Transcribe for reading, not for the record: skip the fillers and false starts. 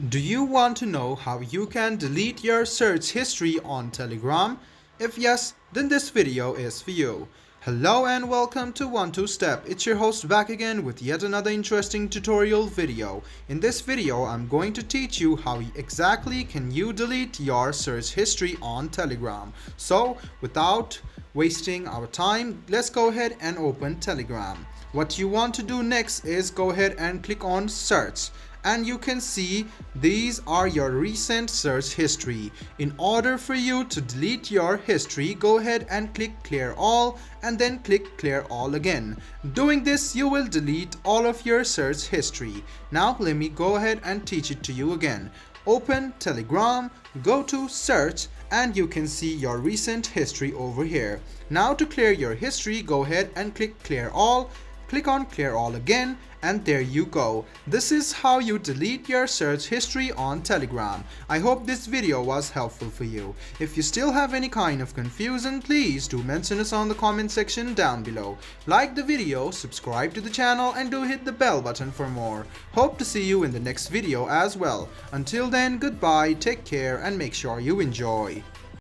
Do you want to know how you can delete your search history on Telegram? If yes, then this video is for you. Hello and welcome to 1-2-Step. It's your host back again with yet another interesting tutorial video. In this video, I'm going to teach you how exactly can you delete your search history on Telegram. So, without wasting our time, let's go ahead and open Telegram. What you want to do next is go ahead and click on search. And you can see these are your recent search history. In order for you to delete your history, go ahead and click clear all and then click clear all again. Doing this, you will delete all of your search history. Now let me go ahead and teach it to you again. Open Telegram, go to search, and you can see your recent history over here. Now to clear your history, go ahead and click clear all. Click on clear all again, and there you go. This is how you delete your search history on Telegram. I hope this video was helpful for you. If you still have any kind of confusion, please do mention us on the comment section down below. Like the video, subscribe to the channel, and do hit the bell button for more. Hope to see you in the next video as well. Until then, goodbye, take care, and make sure you enjoy.